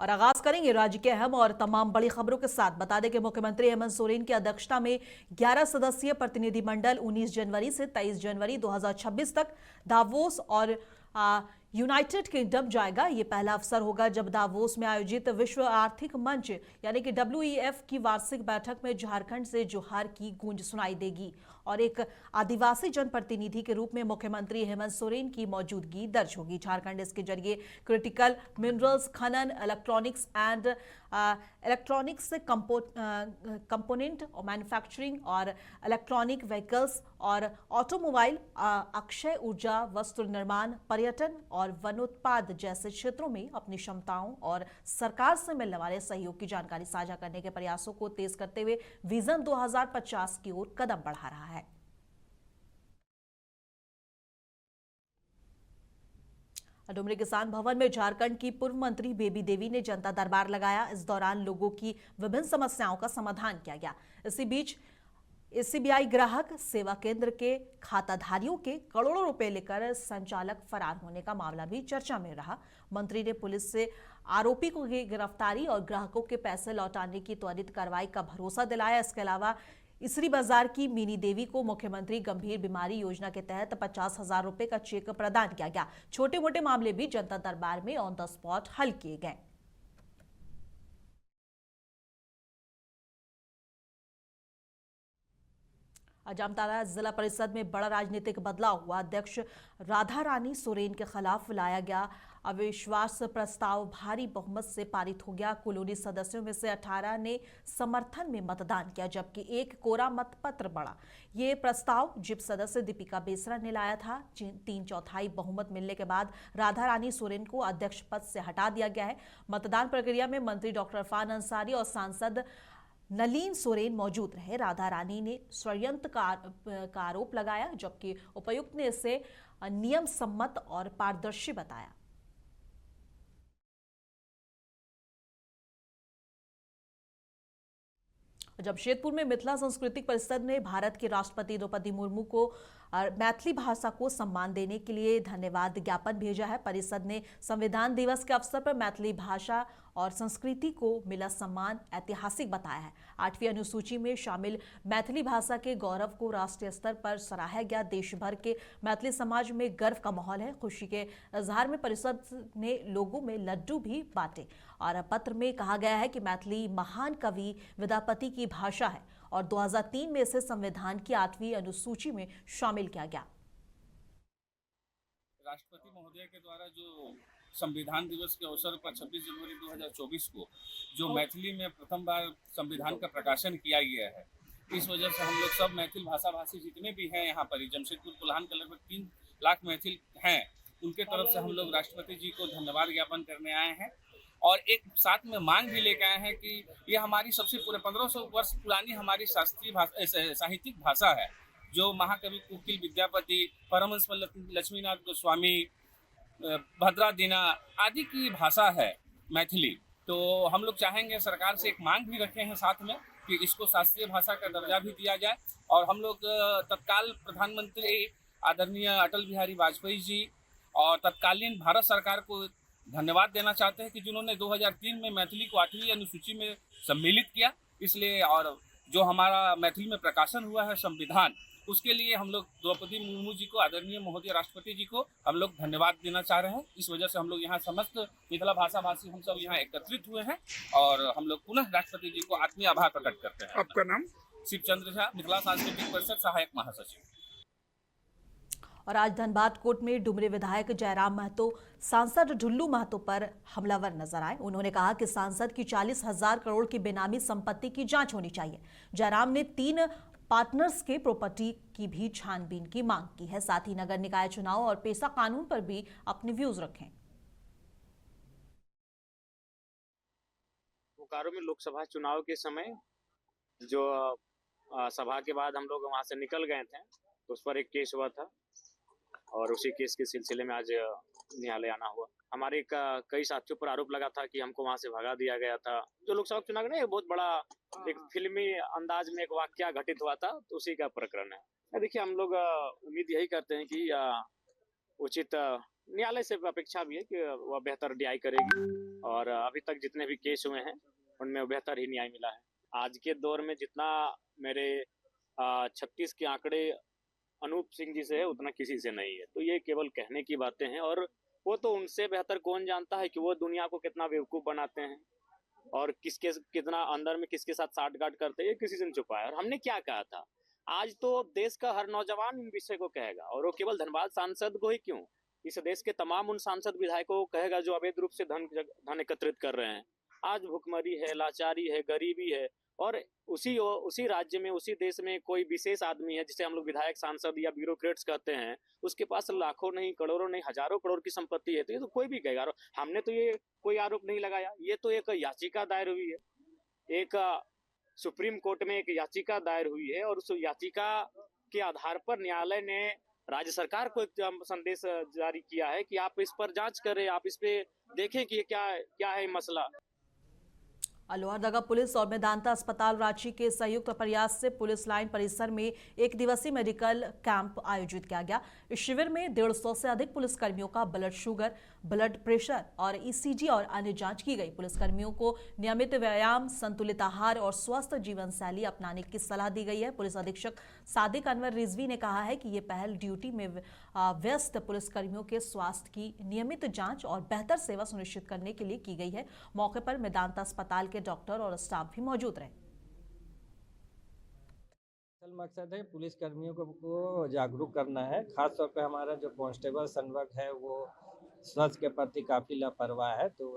और आगाज करेंगे राज्य के अहम और तमाम बड़ी खबरों के साथ। बता दें कि मुख्यमंत्री हेमंत सोरेन की अध्यक्षता में 11 सदस्यीय प्रतिनिधिमंडल 19 जनवरी से 23 जनवरी 2026 तक दावोस और यूनाइटेड किंगडम जाएगा। ये पहला अवसर होगा जब दावोस में आयोजित विश्व आर्थिक मंच यानी कि WEF की वार्षिक बैठक में झारखंड से जोहार की गूंज सुनाई देगी और एक आदिवासी जनप्रतिनिधि के रूप में मुख्यमंत्री हेमंत सोरेन की मौजूदगी दर्ज होगी। झारखंड इसके जरिए क्रिटिकल मिनरल्स खनन, इलेक्ट्रॉनिक्स कंपोनेंट और मैन्युफैक्चरिंग और इलेक्ट्रॉनिक व्हीकल्स और ऑटोमोबाइल, अक्षय ऊर्जा, वस्त्र निर्माण, पर्यटन और वनोत्पाद जैसे क्षेत्रों में अपनी क्षमताओं और सरकार से मिलने वाले सहयोग की जानकारी साझा करने के प्रयासों को तेज करते हुए विजन 2050 की ओर कदम बढ़ा रहा है। डुमरी किसान भवन में झारखंड की पूर्व मंत्री बेबी देवी ने जनता दरबार लगाया। इस दौरान लोगों की विभिन्न समस्याओं का समाधान किया गया। इसी बीच SBI ग्राहक सेवा केंद्र के खाताधारियों के करोड़ों रुपए लेकर संचालक फरार होने का मामला भी चर्चा में रहा। मंत्री ने पुलिस से आरोपी को गिरफ्तारी और ग्राहकों के पैसे लौटाने की त्वरित कार्रवाई का भरोसा दिलाया। इसके अलावा इसरी बाजार की मिनी देवी को मुख्यमंत्री गंभीर बीमारी योजना के तहत 50,000 रुपए का चेक प्रदान किया गया। छोटे मोटे मामले भी जनता दरबार में ऑन द स्पॉट हल किए गए। जामताड़ा जिला परिषद में बड़ा राजनीतिक बदलाव हुआ। अध्यक्ष राधा रानी सोरेन के खिलाफ लाया गया अविश्वास प्रस्ताव भारी बहुमत से पारित हो गया। कुल 19 सदस्यों में से 18 ने समर्थन में मतदान किया जबकि एक कोरा मतपत्र बढ़ा। ये प्रस्ताव जिप सदस्य दीपिका बेसरा ने लाया था। 3/4 बहुमत मिलने के बाद राधा रानी सोरेन को अध्यक्ष पद से हटा दिया गया है। मतदान प्रक्रिया में मंत्री डॉक्टर इरफान अंसारी और सांसद नलीन सोरेन मौजूद रहे। राधा रानी ने षड्यंत्र का आरोप लगाया जबकि उपायुक्त ने इसे नियम सम्मत और पारदर्शी बताया। जमशेदपुर में मिथिला सांस्कृतिक परिषद ने भारत के राष्ट्रपति द्रौपदी मुर्मू को मैथिली भाषा को सम्मान देने के लिए धन्यवाद ज्ञापन भेजा है। परिषद ने संविधान दिवस के अवसर पर मैथिली भाषा और संस्कृति को मिला सम्मान ऐतिहासिक बताया है। 8वीं अनुसूची में शामिल मैथिली भाषा के गौरव को राष्ट्रीय स्तर पर सराहा गया। देश भर के मैथिली समाज में गर्व का माहौल है। खुशी के इजहार में परिषद ने लोगों में लड्डू भी बांटे और पत्र में कहा गया है कि मैथिली महान कवि विद्यापति की भाषा है और 2003 में इसे संविधान की 8वीं अनुसूची में शामिल किया गया। राष्ट्रपति महोदय के द्वारा जो संविधान दिवस के अवसर पर 26 जनवरी 2024 को जो मैथिली में प्रथम बार संविधान का प्रकाशन किया गया है, इस वजह से हम लोग सब मैथिल भाषा भाषी जितने भी हैं यहाँ पर जमशेदपुर कोल्हान के लगभग 3 लाख मैथिल हैं, उनके तरफ से हम लोग राष्ट्रपति जी को धन्यवाद ज्ञापन करने आए हैं और एक साथ में मांग भी लेकर आए हैं कि ये हमारी सबसे पूरे 1500 वर्ष पुरानी हमारी शास्त्रीय साहित्यिक भाषा है जो महाकवि कुकिल विद्यापति, परमहंस लक्ष्मीनाथ गोस्वामी, भद्रा दीना आदि की भाषा है मैथिली। तो हम लोग चाहेंगे, सरकार से एक मांग भी रखे हैं साथ में कि इसको शास्त्रीय भाषा का दर्जा भी दिया जाए और हम लोग तत्काल प्रधानमंत्री आदरणीय अटल बिहारी वाजपेयी जी और तत्कालीन भारत सरकार को धन्यवाद देना चाहते हैं कि जिन्होंने 2003 में मैथिली को 8वीं अनुसूची में सम्मिलित किया। इसलिए और जो हमारा मैथिली में प्रकाशन हुआ है संविधान, उसके लिए हम लोग द्रौपदी मुर्मू जी को, आदरणीय महोदय राष्ट्रपति जी को हम लोग धन्यवाद देना चाह रहे हैं। इस वजह से हम लोग यहाँ समस्त मिथिला भाषा भाषी हम सब यहाँ एकत्रित हुए हैं और हम लोग पुनः राष्ट्रपति जी को आत्मीय आभार प्रकट करते हैं। आपका नाम? शिवचंद्र झा, मिथिला सांस्कृतिक परिषद सहायक महासचिव। और आज धनबाद कोर्ट में डुमरी विधायक जयराम महतो सांसद ढुल्लू महतो पर हमलावर नजर आए। उन्होंने कहा कि सांसद की 40,000 करोड़ की बेनामी संपत्ति की जांच होनी चाहिए। जयराम ने 3 पार्टनर्स के प्रॉपर्टी की भी छानबीन की मांग की है। साथ ही नगर निकाय चुनाव और पेशा कानून पर भी अपने व्यूज रखें। बोकारो में लोकसभा चुनाव के समय जो सभा के बाद हम लोग वहां से निकल गए थे, तो उस पर एक केस हुआ था और उसी केस के सिलसिले में आज न्यायालय आना हुआ। हमारे कई साथियों पर आरोप लगा था कि हमको वहां से भगा दिया गया था। जो लोकसभा चुनाव में बहुत बड़ा एक फिल्मी अंदाज में एक वाकया घटित हुआ था, तो उसी का प्रकरण है। देखिए, हम लोग उम्मीद यही करते हैं कि उचित न्यायालय से अपेक्षा भी है कि वह बेहतर न्याय करेगी। और अभी तक जितने भी केस हुए हैं उनमें बेहतर ही न्याय मिला है। आज के दौर में जितना मेरे 36 के आंकड़े अनूप सिंह जी से है उतना किसी से नहीं है। तो ये केवल कहने की बातें हैं, और वो तो उनसे बेहतर कौन जानता है कि वो दुनिया को कितना बेवकूफ बनाते हैं और किसके कितना अंदर में किसके साथ साठगांठ करते हैं, ये किसी से नहीं छुपा है। और हमने क्या कहा था, आज तो देश का हर नौजवान इन विषय को कहेगा, और वो केवल धनबाद सांसद को ही क्यों, इस देश के तमाम उन सांसद विधायकों को कहेगा जो अवैध रूप से धन एकत्रित कर रहे हैं। आज भुखमरी है, लाचारी है, गरीबी है, और उसी राज्य में, उसी देश में कोई विशेष आदमी है जिसे हम लोग विधायक, सांसद या ब्यूरोक्रेट्स कहते हैं, उसके पास लाखों नहीं, करोड़ों नहीं, हजारों करोड़ की संपत्ति है। तो ये तो कोई भी कहेगा। और हमने तो ये कोई आरोप नहीं लगाया, ये तो एक याचिका दायर हुई है, एक सुप्रीम कोर्ट में एक याचिका दायर हुई है, और उस याचिका के आधार पर न्यायालय ने राज्य सरकार को एक संदेश जारी किया है कि आप इस पर जांच करें, आप इस पे देखें कि ये क्या है मसला। लोहरदगा पुलिस और मेदांता अस्पताल रांची के संयुक्त प्रयास से पुलिस लाइन परिसर में एक दिवसीय मेडिकल कैंप आयोजित किया गया। इस शिविर में 150 से अधिक पुलिसकर्मियों का ब्लड शुगर, ब्लड प्रेशर और ईसीजी और अन्य जांच की गई। पुलिसकर्मियों को नियमित व्यायाम, संतुलित आहार और स्वस्थ जीवन शैली अपनाने की सलाह दी गई है। पुलिस अधीक्षक सादिक अनवर रिजवी ने कहा है कि ये पहल ड्यूटी में व्यस्त पुलिसकर्मियों के स्वास्थ्य की नियमित जांच और बेहतर सेवा सुनिश्चित करने के लिए की गई है। मौके पर मेदांता अस्पताल के डॉक्टर और स्टाफ भी मौजूद रहे। असल मकसद है पुलिस कर्मियों को जागरूक करना है। खास तौर पे हमारा जो कांस्टेबल संवर्ग है वो स्वास्थ्य के प्रति काफ़ी लापरवाह है। तो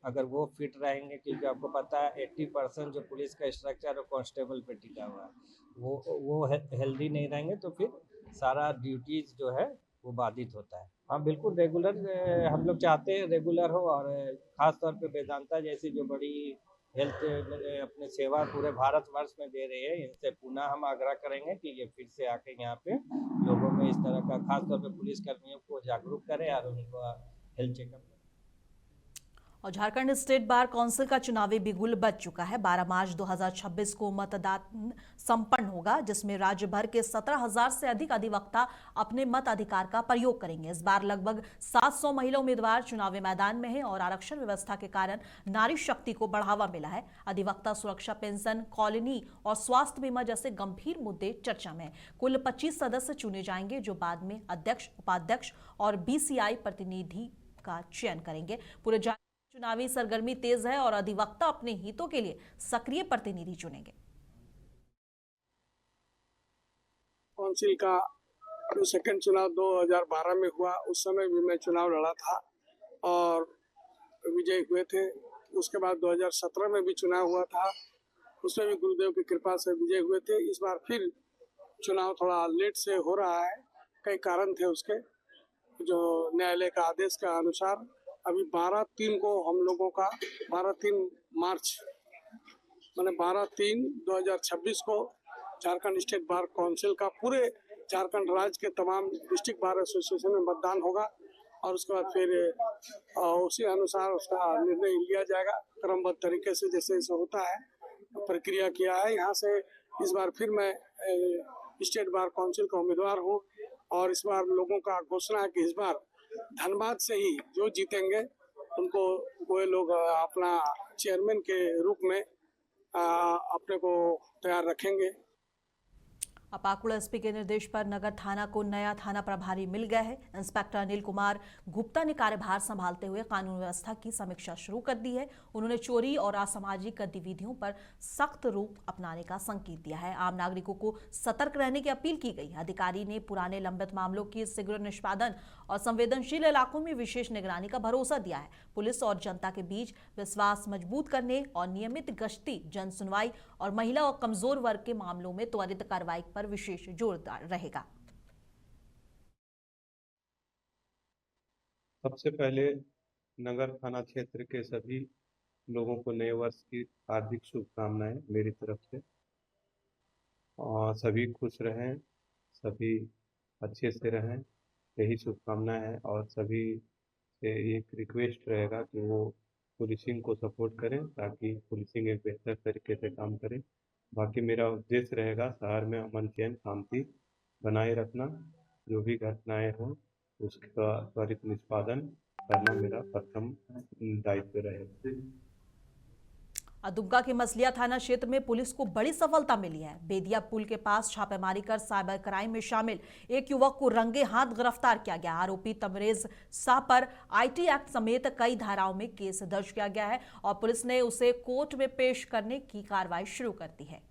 अगर वो फिट रहेंगे, क्योंकि आपको पता है 80% जो पुलिस का स्ट्रक्चर है कांस्टेबल पे टिका हुआ है, वो हेल्दी नहीं रहेंगे तो फिर सारा ड्यूटीज जो है वो बाधित होता है। हाँ बिल्कुल, रेगुलर हम लोग चाहते हैं रेगुलर हो, और ख़ास तौर पे वेदांता जैसी जो बड़ी हेल्थ अपने सेवा पूरे भारतवर्ष में दे रही है, इनसे पुनः हम आग्रह करेंगे कि ये फिर से आके यहाँ पे लोगों में इस तरह का, खासतौर पे पुलिस कर्मियों को जागरूक करें और उनको हेल्थ चेकअप करें। और झारखंड स्टेट बार काउंसिल का चुनावी बिगुल बज चुका है। 12 मार्च 2026 को मतदान संपन्न होगा, जिसमें राज्य भर के 17,000 से अधिक अधिवक्ता अपने मताधिकार का प्रयोग करेंगे। इस बार लगभग 700 महिला उम्मीदवार चुनावी मैदान में हैं और आरक्षण व्यवस्था के कारण नारी शक्ति को बढ़ावा मिला है। अधिवक्ता सुरक्षा, पेंशन, कॉलोनी और स्वास्थ्य बीमा जैसे गंभीर मुद्दे चर्चा में हैं। कुल 25 सदस्य चुने जाएंगे जो बाद में अध्यक्ष, उपाध्यक्ष और बीसीआई प्रतिनिधि का चयन करेंगे। पूरे चुनावी सरगर्मी तेज है और अधिवक्ता अपने हितों के लिए सक्रिय प्रतिनिधि चुनेंगे। काउंसिल का जो सेकंड चुनाव 2012 में हुआ, उस समय भी मैं चुनाव लड़ा था और विजयी हुए थे। उसके बाद 2017 में भी चुनाव हुआ था, उसमें भी गुरुदेव की कृपा से विजय हुए थे। इस बार फिर चुनाव थोड़ा लेट से हो रहा है, कई कारण थे उसके। जो न्यायालय का आदेश का अनुसार अभी 12/3 को हम लोगों का 12/3 मार्च माने 12/3/2026 को झारखंड स्टेट बार काउंसिल का पूरे झारखंड राज्य के तमाम डिस्ट्रिक्ट बार एसोसिएशन में मतदान होगा, और उसके बाद फिर उसी अनुसार उसका निर्णय लिया जाएगा क्रमबद्ध तरीके से, जैसे जैसे होता है प्रक्रिया किया है। यहाँ से इस बार फिर मैं स्टेट बार काउंसिल का उम्मीदवार हूँ, और इस बार लोगों का घोषणा है कि इस बार धनबाद से ही जो जीतेंगे उनको वो लोग अपना चेयरमैन के रूप में अपने को तैयार रखेंगे। पाकुड़ एसपी के निर्देश पर नगर थाना को नया थाना प्रभारी मिल गया है। इंस्पेक्टर अनिल कुमार गुप्ता ने कार्यभार संभालते हुए कानून व्यवस्था की समीक्षा शुरू कर दी है। उन्होंने चोरी और असामाजिक गतिविधियों पर सख्त रूख अपनाने का संकेत दिया है। आम नागरिकों को सतर्क रहने की अपील की गई। अधिकारी ने पुराने लंबित मामलों की शीघ्र निष्पादन और संवेदनशील इलाकों में विशेष निगरानी का भरोसा दिया है। पुलिस और जनता के बीच विश्वास मजबूत करने और नियमित गश्ती, जन सुनवाई और महिला और कमजोर वर्ग के मामलों में त्वरित कार्रवाई पर विशेष जोर रहेगा। सबसे पहले नगर थाना क्षेत्र के सभी लोगों को नए वर्ष की हार्दिक शुभकामनाएं मेरी तरफ से। और सभी खुश रहें, सभी अच्छे से रहें, यही शुभकामना है। और सभी से एक रिक्वेस्ट रहेगा कि वो पुलिसिंग को सपोर्ट करें ताकि पुलिसिंग एक बेहतर तरीके से काम करे। बाकी मेरा उद्देश्य रहेगा शहर में अमन चैन शांति बनाए रखना, जो भी घटनाएं हों उसका त्वरित निष्पादन करना मेरा प्रथम दायित्व रहे। दुमका के मसलिया थाना क्षेत्र में पुलिस को बड़ी सफलता मिली है। बेदिया पुल के पास छापेमारी कर साइबर क्राइम में शामिल एक युवक को रंगे हाथ गिरफ्तार किया गया। आरोपी तमरेज शाह पर आईटी एक्ट समेत कई धाराओं में केस दर्ज किया गया है और पुलिस ने उसे कोर्ट में पेश करने की कार्रवाई शुरू कर दी है।